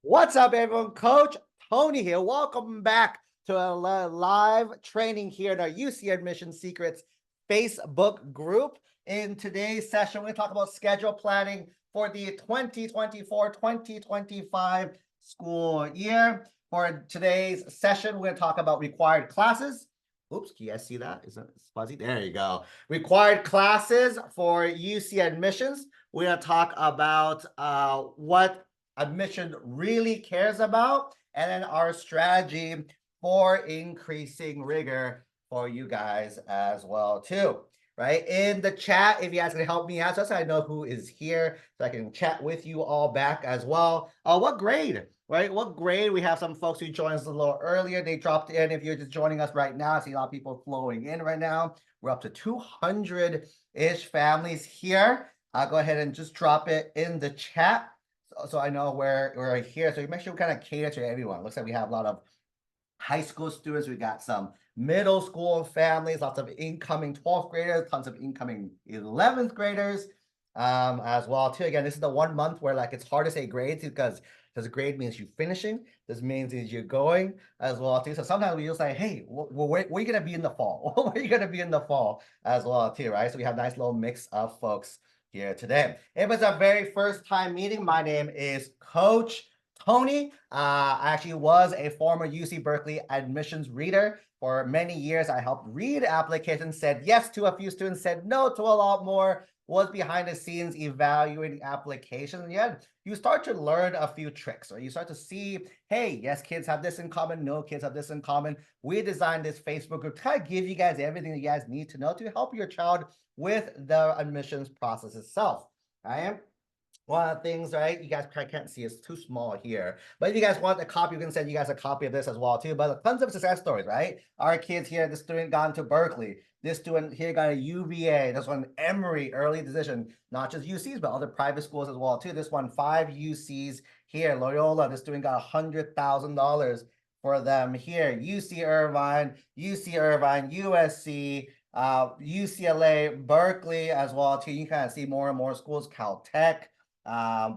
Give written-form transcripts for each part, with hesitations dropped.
What's up, everyone? Coach Tony here. Welcome back to a live training here in our UC Admission Secrets Facebook group. In today's session, we're going to talk about schedule planning for the 2024-2025 school year. For today's session, we're going to talk about required classes. Oops, can you guys see that? Is it fuzzy? There you go. Required classes for UC admissions. We're going to talk about what admission really cares about, and then our strategy for increasing rigor for you guys as well too, right? In the chat, if you guys can help me out, so I know who is here, so I can chat with you all back as well. What grade, right? What grade? We have some folks who joined us a little earlier. They dropped in. If you're just joining us right now, I see a lot of people flowing in right now. We're up to 200-ish families here. I'll go ahead and just drop it in the chat, so I know we're here. So make sure we kind of cater to everyone. Looks like we have a lot of high school students. We got some middle school families, lots of incoming 12th graders, tons of incoming 11th graders as well too. Again, this is the 1 month where like it's hard to say grades because grade means you finishing. This means is you're going as well too. So sometimes we just say, hey, where are you gonna be in the fall? Where are you gonna be in the fall as well too, right? So we have a nice little mix of folks here today. If it's our very first time meeting, my name is Coach Tony. I actually was a former UC Berkeley admissions reader. For many years, I helped read applications, said yes to a few students, said no to a lot more, was behind the scenes evaluating applications. And yet you start to learn a few tricks, or you start to see, hey, yes, kids have this in common, no kids have this in common. We designed this Facebook group to kind of give you guys everything that you guys need to know to help your child with the admissions process itself. Right? One of the things, right, you guys can't see, it's too small here. But if you guys want a copy, we can send you guys a copy of this as well too. But tons of success stories, right? Our kids here, this student got into Berkeley. This student here got a UVA. This one, Emory, early decision, not just UCs, but other private schools as well too. This one, 5 UCs here. Loyola, this student got $100,000 for them here. UC Irvine, USC, UCLA, Berkeley as well too. You kind of see more and more schools. Caltech.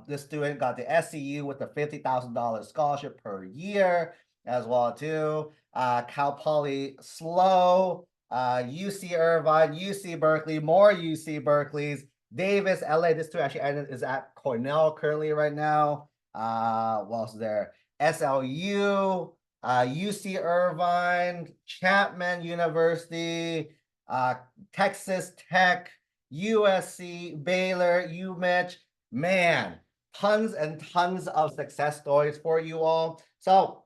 This student got the SCU with the $50,000 scholarship per year as well too. Cal Poly SLO, UC Irvine, UC Berkeley, more UC Berkeleys, Davis, LA. This student actually is at Cornell currently right now. What else is there? SLU, UC Irvine, Chapman University, Texas Tech, USC, Baylor, UMich. Man, tons and tons of success stories for you all. So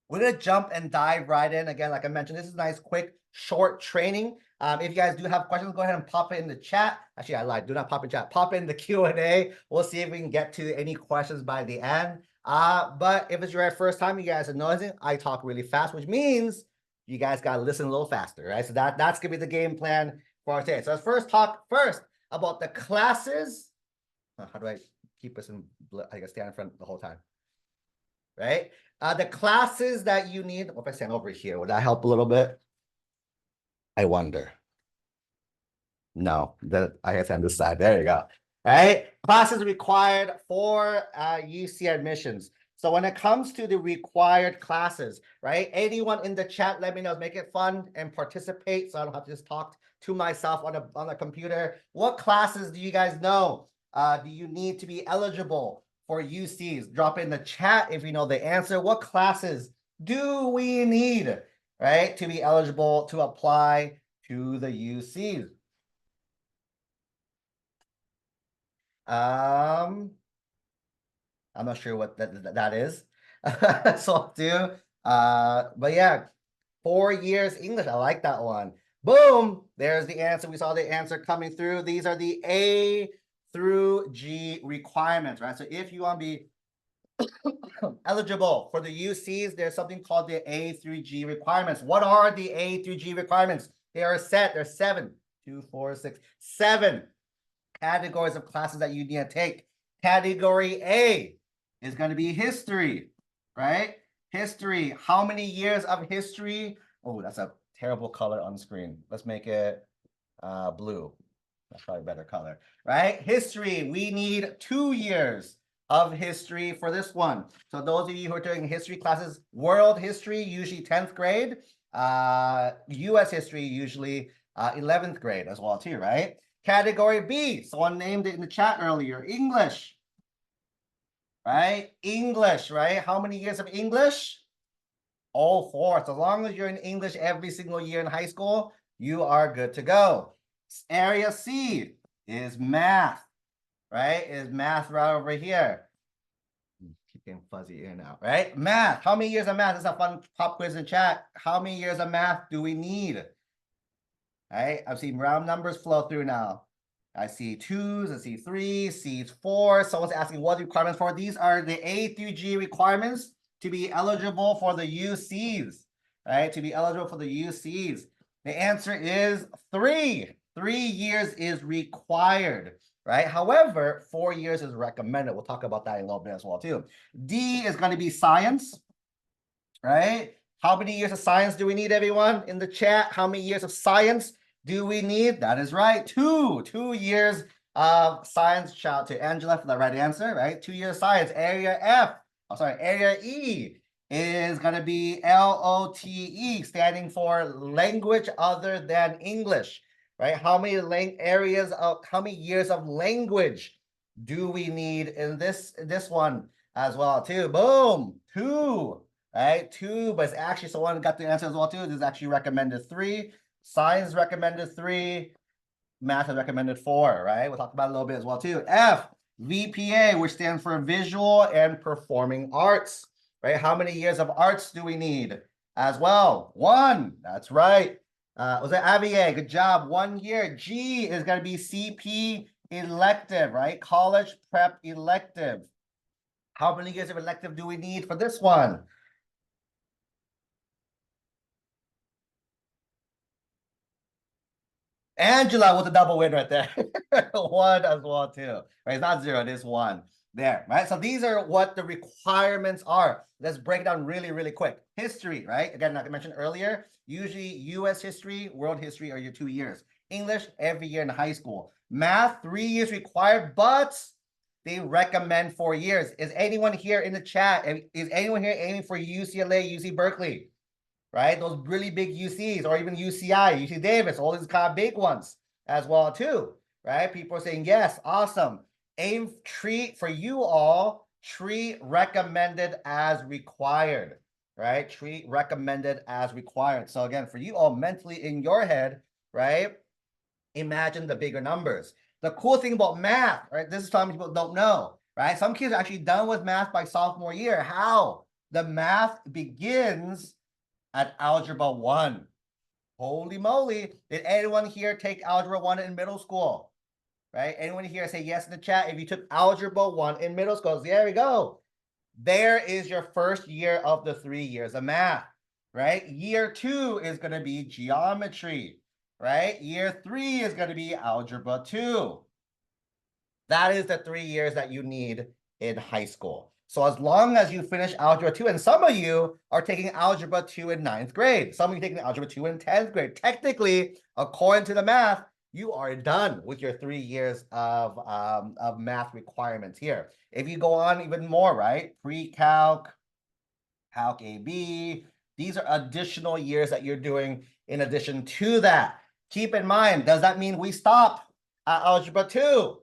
we're going to jump and dive right in. Again, like I mentioned, this is a nice, quick, short training. If you guys do have questions, go ahead and pop it in the chat. Actually, I lied. Do not pop in chat. Pop in the Q&A. We'll see if we can get to any questions by the end. But if it's your first time, you guys are noticing, I talk really fast, which means you guys got to listen a little faster, right? So that's going to be the game plan for today. So let's talk about the classes. How do I keep this in, I guess, stand in front the whole time, right? The classes that you need, if I stand over here, would that help a little bit? I wonder. No, I guess on this side, there you go, right? Classes required for UC admissions. So when it comes to the required classes, right? Anyone in the chat, let me know, make it fun and participate so I don't have to just talk to myself on a computer. What classes do you guys know? Do you need to be eligible for UCs? Drop in the chat if you know the answer. What classes do we need, right, to be eligible to apply to the UCs? I'm not sure what that is. So I'll do. But yeah, 4 years English. I like that one. Boom. There's the answer. We saw the answer coming through. These are the A through G requirements, right? So if you want to be eligible for the UCs, there's something called the A through G requirements. What are the A through G requirements? They are set. There's 7 categories of classes that you need to take. Category A is going to be history, right? History. How many years of history? Oh, that's a terrible color on screen. Let's make it blue. That's probably a better color, right? History, we need 2 years of history for this one. So those of you who are doing history classes, world history, usually 10th grade, US history, usually 11th grade as well too, right? Category B, someone named it in the chat earlier, English, right? English, right? How many years of English? All 4. So as long as you're in English every single year in high school, you are good to go. Area C is math, right? Is math right over here. Keep getting fuzzy in and out, right? Math. How many years of math? This is a fun pop quiz in chat. How many years of math do we need? Right? I've seen round numbers flow through now. I see 2s, I see 3s, see 4. Someone's asking what the requirements for. These are the A through G requirements to be eligible for the UCs, right? To be eligible for the UCs. The answer is 3. 3 years is required, right? However, 4 years is recommended. We'll talk about that in a little bit as well too. D is going to be science, right? How many years of science do we need, everyone? In the chat, how many years of science do we need? That is right, 2 years of science. Shout out to Angela for the right answer, right? 2 years of science. Area F, area E is going to be LOTE, standing for language other than English, right? How many years of language do we need in this one as well too? Boom, 2, right? 2, but it's actually someone got the answer as well too. This is actually recommended 3. Science recommended 3. Math is recommended 4, right? We'll talk about it a little bit as well too. F, VPA, which stands for Visual and Performing Arts, right? How many years of arts do we need as well? 1, that's right. Was that Avier? Good job, 1 year. G is going to be CP elective, right? College prep elective. How many years of elective do we need for this one? Angela with a double win right there. 1 as well too, right? It's not 0, it is 1 there, right? So these are what the requirements are. Let's break it down really, really quick. History, right? Again, like I mentioned earlier, usually US history, world history are your 2 years. English, every year in high school. Math, 3 years required, but they recommend 4 years. Is anyone here in the chat? Is anyone here aiming for UCLA, UC Berkeley? Right? Those really big UCs, or even UCI, UC Davis, all these kind of big ones as well too, right? People are saying, yes, awesome. Aim, treat for you all, treat recommended as required, right? Treat recommended as required. So again, for you all mentally in your head, right? Imagine the bigger numbers. The cool thing about math, right? This is something people don't know, right? Some kids are actually done with math by sophomore year. How? The math begins at Algebra 1. Holy moly. Did anyone here take Algebra 1 in middle school? Right? Anyone here say yes in the chat if you took Algebra 1 in middle school? There we go. There is your first year of the 3 years of math, right? Year 2 is going to be geometry, right? Year 3 is going to be Algebra 2. That is the 3 years that you need in high school. So as long as you finish Algebra 2, and some of you are taking Algebra 2 in 9th grade, some of you taking Algebra 2 in 10th grade, technically, according to the math, you are done with your 3 years of math requirements here. If you go on even more, right? Pre-calc, Calc AB, these are additional years that you're doing in addition to that. Keep in mind, does that mean we stop at Algebra 2?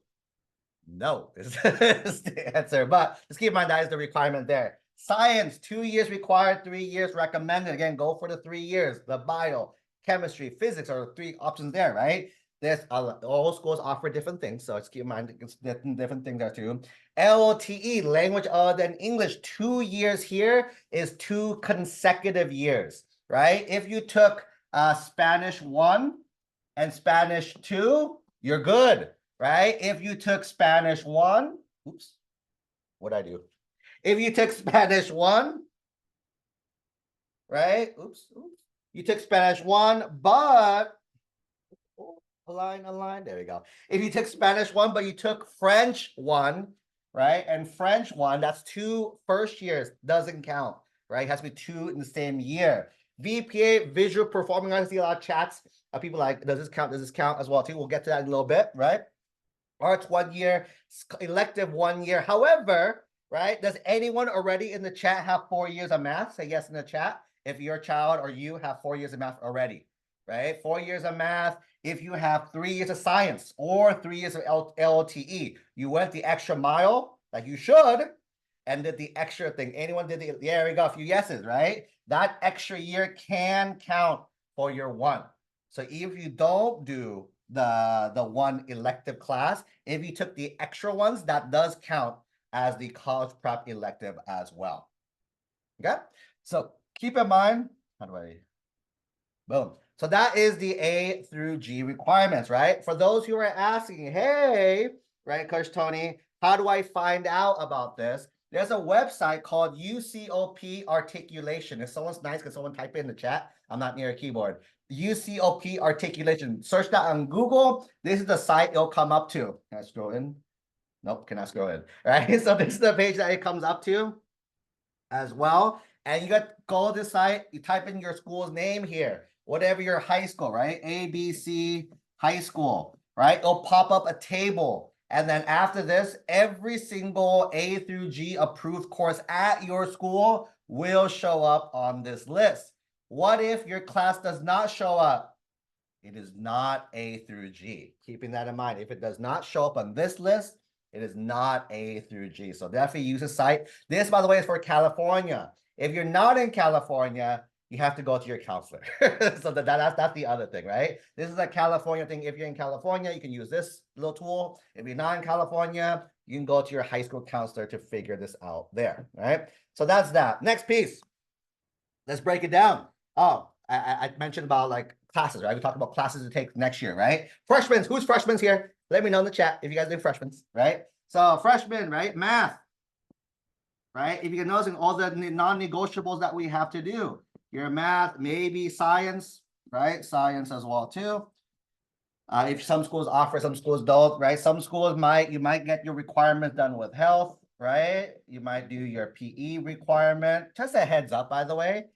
No, is the answer, but just keep in mind that is the requirement there. Science, 2 years required, 3 years recommended. Again, go for the 3 years. The bio, chemistry, physics are the 3 options there, right? There's all schools offer different things, so just keep in mind it's different things there too. LOTE, language other than English, 2 years here is 2 consecutive years, right? If you took Spanish 1 and Spanish 2, you're good. Right? If you took Spanish 1, oops, what'd I do? If you took Spanish 1, right? Oops. You took Spanish 1, but align. There we go. If you took Spanish 1, but you took French 1, right? And French 1, that's 2 first years, doesn't count, right? It has to be 2 in the same year. VPA, visual performing arts. I see a lot of chats of people like, does this count? Does this count as well too? We'll get to that in a little bit, right? Arts 1 year, elective 1 year. However, right, does anyone already in the chat have 4 years of math? Say yes in the chat if your child or you have 4 years of math already, right? 4 years of math. If you have 3 years of science or 3 years of LTE, you went the extra mile like you should and did the extra thing. Anyone did the, there we go, a few yeses, right? That extra year can count for your 1. So if you don't do the 1 elective class, if you took the extra ones, that does count as the college prep elective as well. Okay, so keep in mind, how do I, boom. So that is the A through G requirements, right? For those who are asking, hey, right, Coach Tony, how do I find out about this? There's a website called UCOP Articulation. If someone's nice, can someone type it in the chat? I'm not near a keyboard. UCOP Articulation. Search that on Google. This is the site it'll come up to. Can I scroll in? Nope, cannot scroll in. Right? So this is the page that it comes up to as well. And you got to go to the site, you type in your school's name here, whatever your high school, right? ABC high school, right? It'll pop up a table. And then after this, every single A through G approved course at your school will show up on this list. What if your class does not show up? It is not A through G. Keeping that in mind, if it does not show up on this list, it is not A through G. So definitely use the site. This, by the way, is for California. If you're not in California, you have to go to your counselor. So that's the other thing, right? This is a California thing. If you're in California, you can use this little tool. If you're not in California, you can go to your high school counselor to figure this out there, right? So that's that. Next piece. Let's break it down. Oh, I mentioned about like classes, right? We talked about classes to take next year, right? Freshmen, who's freshmen here? Let me know in the chat if you guys do freshmen, right? So freshmen, right? Math, right? If you can notice all the non-negotiables that we have to do, your math, maybe science, right? Science as well too. If some schools offer, some schools don't, right? Some schools you might get your requirements done with health, right? You might do your PE requirement. Just a heads up, by the way.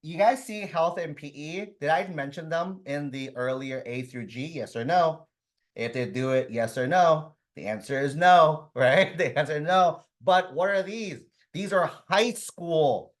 You guys see health and PE? Did I mention them in the earlier A through G? Yes or no? If they do it, yes or no? The answer is no, right? The answer is no. But what are these? These are high school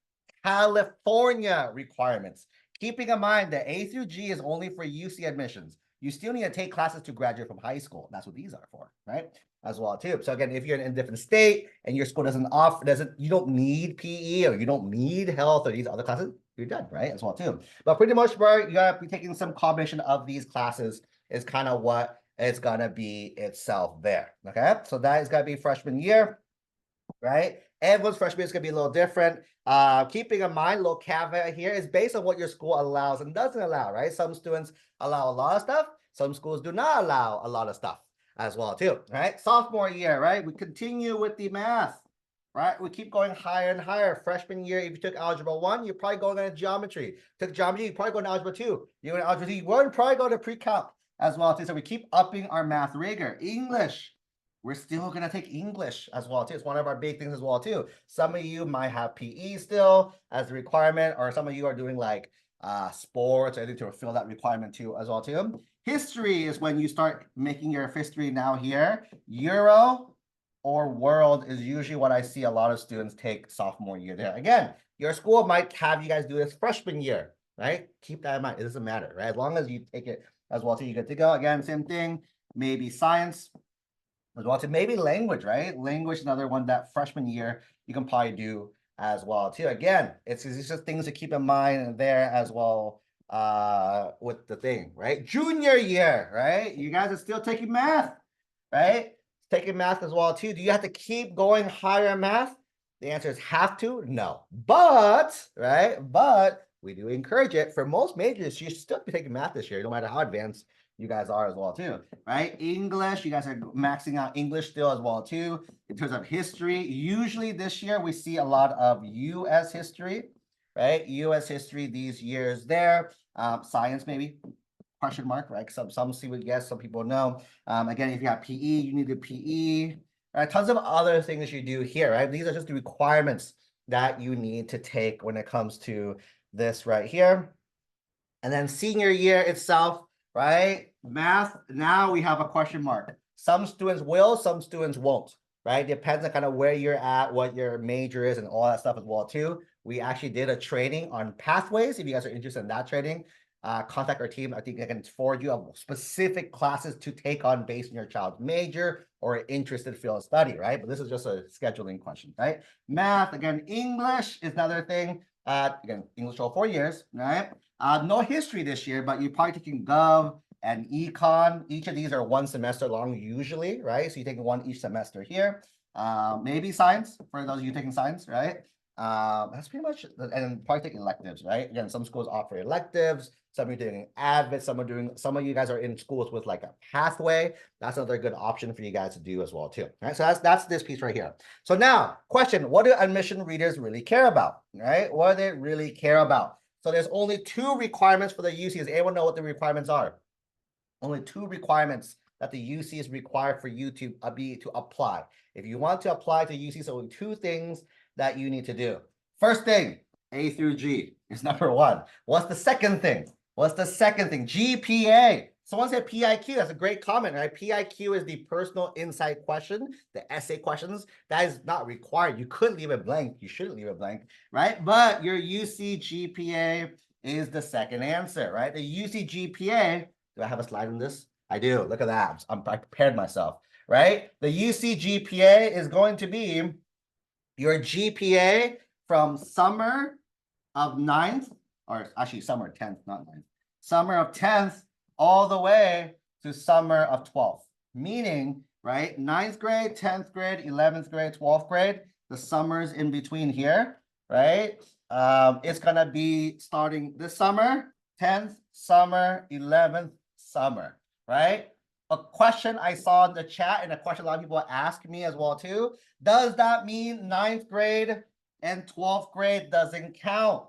California requirements. Keeping in mind that A through G is only for UC admissions. You still need to take classes to graduate from high school. That's what these are for, right? As well too. So again, if you're in a different state and your school you don't need PE or you don't need health or these other classes, you're done, right? As well too. But pretty much where you gotta be taking some combination of these classes is kind of what it's gonna be itself there. Okay, so that is gonna be freshman year, right? Everyone's freshman year is gonna be a little different. Keeping in mind, a little caveat here is based on what your school allows and doesn't allow, right? Some students allow a lot of stuff, some schools do not allow a lot of stuff as well too, right? Sophomore year, right? We continue with the math, right? We keep going higher and higher. Freshman year, if you took algebra 1, you're probably going into geometry. Took geometry, you're probably going to algebra 2. You're going to algebra 2, you're probably going to pre-calc as well too. So we keep upping our math rigor. English, we're still going to take English as well too. It's one of our big things as well too. Some of you might have PE still as a requirement, or some of you are doing like sports or anything to fill that requirement too as well too. History is when you start making your history now here. Euro or world is usually what I see a lot of students take sophomore year there. Again, your school might have you guys do this freshman year, right? Keep that in mind. It doesn't matter, right? As long as you take it as well too, you get to go. Again, same thing. Maybe science as well too. Maybe language, right? Language, another one that freshman year you can probably do as well too. Again, it's just things to keep in mind there as well with the thing, right? Junior year, right? You guys are still taking math, right? Taking math as well too. Do you have to keep going higher in math? The answer is have to, no. But, right? But we do encourage it. For most majors, you should still be taking math this year, no matter how advanced you guys are as well too, right? English, you guys are maxing out English still as well too. In terms of history, usually this year we see a lot of US history, right? US history these years there. Science maybe, question mark, right? Some see what yes, some people know. Again, if you have PE, you need a PE. Right? Tons of other things you do here, right? These are just the requirements that you need to take when it comes to this right here. And then senior year itself, right? Math, now we have a question mark. Some students will, some students won't, right? Depends on kind of where you're at, what your major is, and all that stuff as well too. We actually did a training on pathways. If you guys are interested in that training, contact our team. I think I can forward you specific classes to take on based on your child's major or interested field of study, right? But this is just a scheduling question, right? Math, again, English is another thing. Again, English all 4 years, right? No history this year, but you're probably taking Gov and Econ. Each of these are 1 semester long usually, right? So you're taking 1 each semester here. Maybe science for those of you taking science, right? That's pretty much, and probably taking electives, right? Again, some schools offer electives, some are doing ADVIT, some of you guys are in schools with like a pathway. That's another good option for you guys to do as well too. Right? So that's this piece right here. So now, question, what do admission readers really care about? Right? What do they really care about? So there's only 2 requirements for the UC. Does anyone know what the requirements are? Only 2 requirements that the UC is required for you to apply. If you want to apply to UC, so only 2 things that you need to do. First thing, A through G is number 1. What's the second thing? What's the second thing? GPA. Someone said PIQ. That's a great comment, right? PIQ is the personal insight question, the essay questions. That is not required. You could leave it blank. You shouldn't leave it blank, right? But your UC GPA is the second answer, right? The UC GPA, do I have a slide on this? I do. Look at that. I prepared myself, right? The UC GPA is going to be your GPA from summer of 9th, or actually summer 10th, not 9th, summer of 10th all the way to summer of 12th, meaning, right, 9th grade, 10th grade, 11th grade, 12th grade, the summers in between here, right? It's going to be starting this summer, 10th summer, 11th summer, right? A question I saw in the chat and a question a lot of people ask me as well too, does that mean 9th grade and 12th grade doesn't count?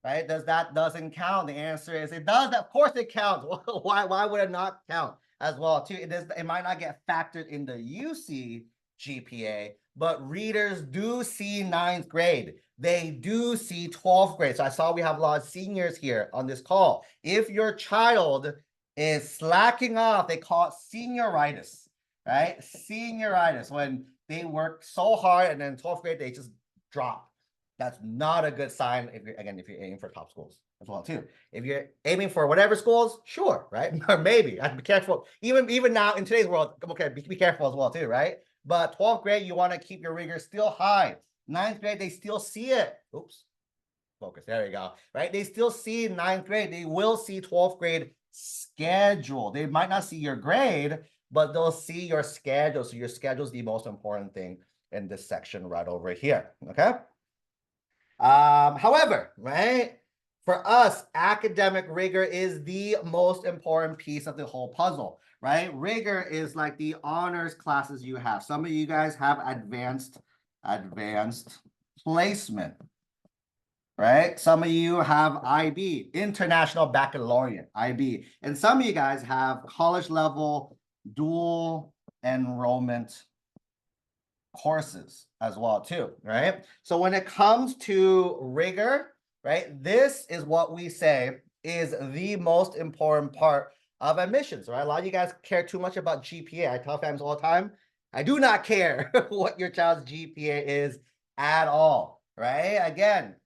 Right? Doesn't count? The answer is it does. Of course it counts. Why would it not count as well too? It might not get factored in the UC GPA, but readers do see 9th grade. They do see 12th grade. So I saw we have a lot of seniors here on this call. If your child is slacking off, they call it senioritis, right? Senioritis, when they work so hard and then 12th grade, they just drop. That's not a good sign if you're aiming for top schools as well too. If you're aiming for whatever schools, sure, right? Or maybe. I have to be careful. Even now in today's world, okay, be careful as well too, right? But 12th grade, you want to keep your rigor still high. 9th grade, they still see it. Oops. Focus. There you go. Right? They still see 9th grade. They will see 12th grade schedule. They might not see your grade, but they'll see your schedule. So your schedule is the most important thing in this section right over here. Okay. However, right, for us, academic rigor is the most important piece of the whole puzzle, right? Rigor is like the honors classes you have. Some of you guys have advanced placement, right? Some of you have IB, International Baccalaureate, IB. And some of you guys have college level dual enrollment courses as well too, right? So when it comes to rigor, right, this is what we say is the most important part of admissions, right? A lot of you guys care too much about GPA. I tell families all the time, I do not care what your child's GPA is at all, right? Again,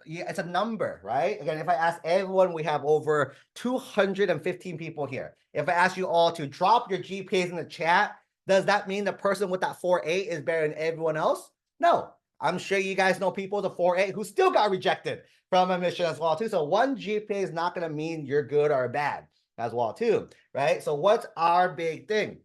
it's a number, right? Again, if I ask everyone, we have over 215 people here. If I ask you all to drop your GPAs in the chat, does that mean the person with that 4.8 is better than everyone else? No. I'm sure you guys know people with a 4.8 who still got rejected from admission as well too. So one GPA is not going to mean you're good or bad as well too, right? So what's our big thing,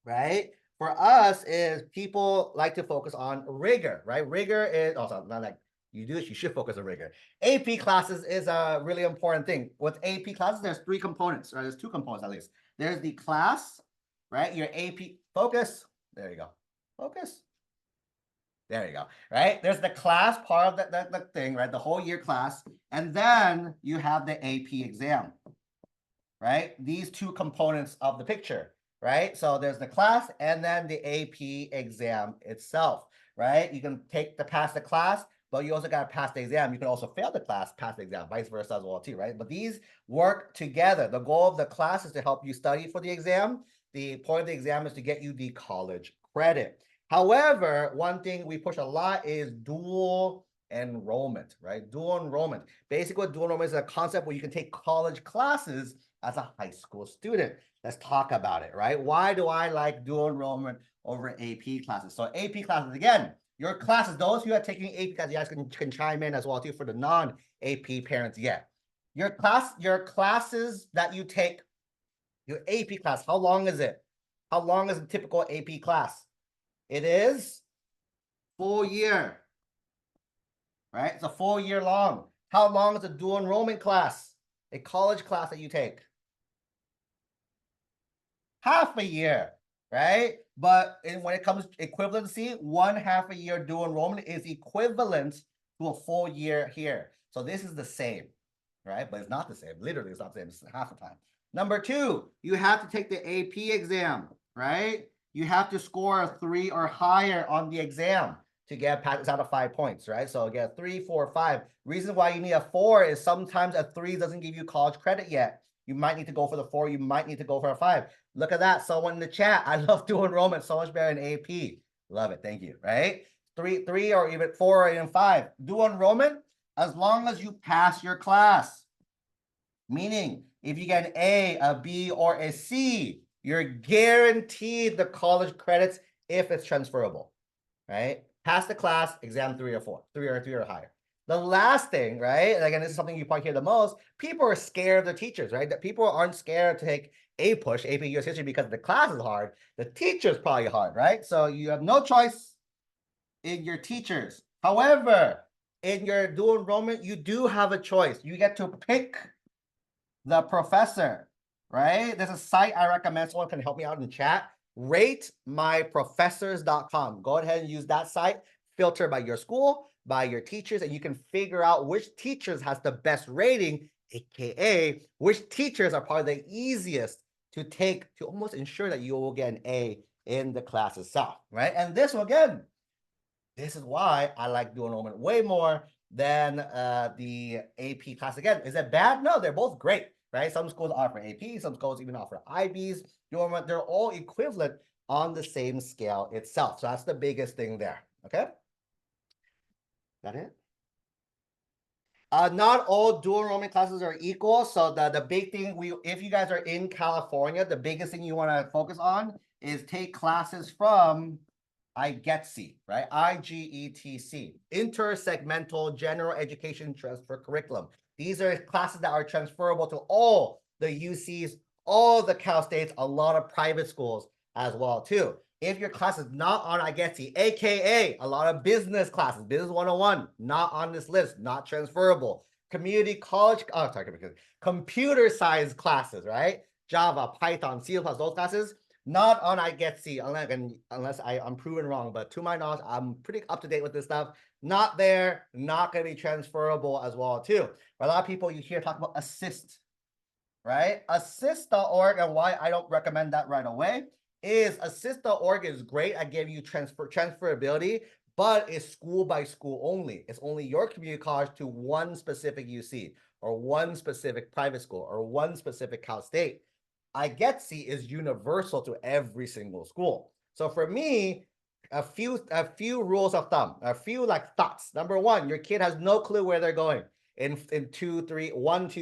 right? For us is people like to focus on rigor, right? Rigor is also not like you should focus on rigor. AP classes is a really important thing. With AP classes, there's 3 components, right? There's 2 components at least. There's the class, right? Your AP focus. There you go. Focus. There you go. Right? There's the class part of the thing, right? The whole year class. And then you have the AP exam, right? These 2 components of the picture, right? So there's the class and then the AP exam itself, right? You can pass the class, but you also got to pass the exam. You can also fail the class, pass the exam, vice versa as well too, right? But these work together. The goal of the class is to help you study for the exam. The point of the exam is to get you the college credit. However, one thing we push a lot is dual enrollment, right? Dual enrollment. Basically, what dual enrollment is a concept where you can take college classes as a high school student. Let's talk about it, right? Why do I like dual enrollment over AP classes? So AP classes, again, your classes, those who are taking AP classes, you guys can chime in as well too for the non-AP parents. Yeah, your classes that you take, your AP class, how long is it? How long is a typical AP class? It is full year, right? It's a full year long. How long is a dual enrollment class? A college class that you take? Half a year, right? But when it comes to equivalency, 1/2 a year dual enrollment is equivalent to a full year here. So this is the same, right? But it's not the same. Literally, it's not the same. It's half the time. Number 2, you have to take the AP exam, right? You have to score a 3 or higher on the exam to get past out of 5 points, right? So get 3, 4, 5. Reason why you need a 4 is sometimes a 3 doesn't give you college credit yet. You might need to go for the 4. You might need to go for a 5. Look at that. Someone in the chat. I love dual enrollment so much better than AP. Love it. Thank you. Right? 3 or even 4 or even 5. Dual enrollment, as long as you pass your class. Meaning, if you get an A, a B, or a C, you're guaranteed the college credits if it's transferable. Right? Pass the class, exam 3 or 4. 3 or higher. The last thing, right? And again, this is something you probably hear the most. People are scared of the teachers, right? That people aren't scared to take AP US history because the class is hard. The teacher's probably hard, right? So you have no choice in your teachers. However, in your dual enrollment, you do have a choice. You get to pick the professor, right? There's a site I recommend. Someone can help me out in the chat. RateMyProfessors.com. Go ahead and use that site. Filter by your school, by your teachers, and you can figure out which teachers has the best rating, aka which teachers are probably the easiest to take to almost ensure that you will get an A in the class itself, right? And this, again, this is why I like dual enrollment way more than the AP class. Again, is it bad? No, they're both great, right? Some schools offer AP, some schools even offer IBs. Dual enrollment, they're all equivalent on the same scale itself. So that's the biggest thing there, okay? That it? Not all dual enrollment classes are equal. So the big thing, if you guys are in California, the biggest thing you want to focus on is take classes from IGETC, right? IGETC, Intersegmental General Education Transfer Curriculum. These are classes that are transferable to all the UCs, all the Cal States, a lot of private schools as well too. If your class is not on IGETC, aka a lot of business classes, business 101, not on this list, not transferable. Community college, computer science classes, right? Java, Python, C++, those classes, not on IGETC, unless I'm proven wrong, but to my knowledge, I'm pretty up to date with this stuff. Not there, not going to be transferable as well too. A lot of people you hear talk about assist, right? Assist.org, and why I don't recommend that right away is assist.org is great at giving you transferability, but it's school by school only. It's only your community college to one specific UC or one specific private school or one specific Cal State. IGETC is universal to every single school. So for me, a few rules of thumb, a few like thoughts. Number 1, your kid has no clue where they're going in 1, 2,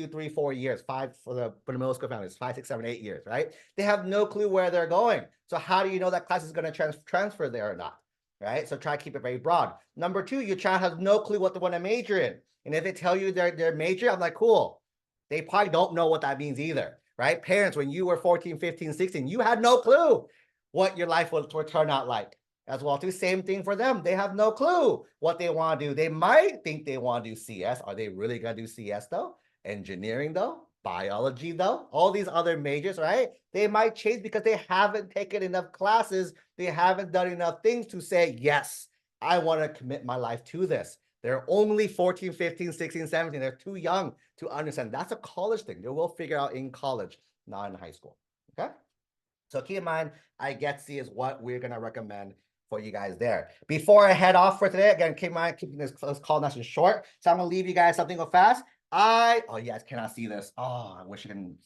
3, 4 years, 5 for the middle school families, 5, 6, 7, 8 years, right? They have no clue where they're going. So how do you know that class is going to transfer there or not, right? So try to keep it very broad. Number 2, your child has no clue what they want to major in. And if they tell you their major, I'm like, cool. They probably don't know what that means either, right? Parents, when you were 14, 15, 16, you had no clue what your life would turn out like. As well too, same thing for them. They have no clue what they want to do. They might think they want to do CS. Are they really going to do CS though? Engineering though? Biology though? All these other majors, right? They might change because they haven't taken enough classes. They haven't done enough things to say, yes, I want to commit my life to this. They're only 14, 15, 16, 17. They're too young to understand. That's a college thing. They will figure out in college, not in high school, okay? So keep in mind, IGETC is what we're going to recommend for you guys there. Before I head off for today, again, keep in mind, keeping this call nice and short. So I'm going to leave you guys something real fast. Oh, you guys cannot see this. Oh, I wish you can.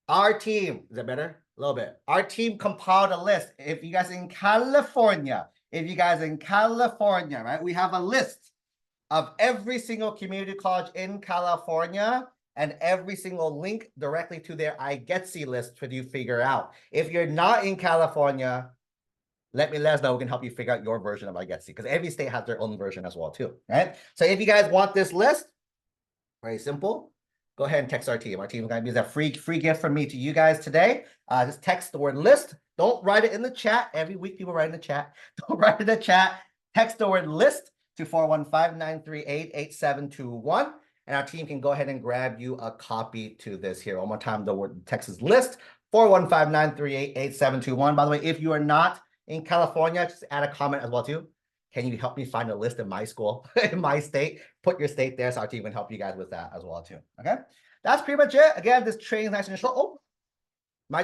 Our team, is that better? A little bit. Our team compiled a list. If you guys in California, right, we have a list of every single community college in California and every single link directly to their IGETC list for you to figure out. If you're not in California, let us know. We can help you figure out your version of IGETC because every state has their own version as well too, right? So if you guys want this list, very simple. Go ahead and text our team. Our team is going to be a free gift from me to you guys today. Just text the word list. Don't write it in the chat. Every week people write in the chat. Don't write in the chat. Text the word list to 415-938-8721. And our team can go ahead and grab you a copy to this here. One more time, the word text is list, 415-938-8721. By the way, if you are not in California, just add a comment as well too. Can you help me find a list in my school, in my state? Put your state there so our team can help you guys with that as well too, okay? That's pretty much it. Again, this training is nice and short.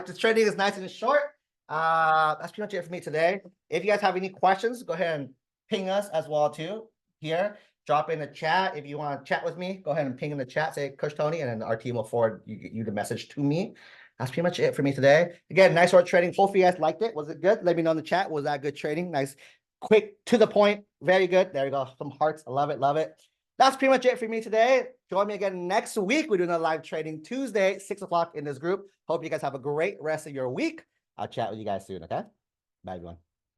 This training is nice and short. That's pretty much it for me today. If you guys have any questions, go ahead and ping us as well too here. Drop in the chat. If you want to chat with me, go ahead and ping in the chat, say Coach Tony, and then our team will forward you the message to me. That's pretty much it for me today. Again, nice short training. Hopefully you guys liked it. Was it good? Let me know in the chat. Was that good training? Nice. Quick, to the point, very good. There we go. Some hearts. I love it. Love it. That's pretty much it for me today. Join me again next week. We're doing a live training Tuesday, 6 o'clock in this group. Hope you guys have a great rest of your week. I'll chat with you guys soon. Okay. Bye, everyone.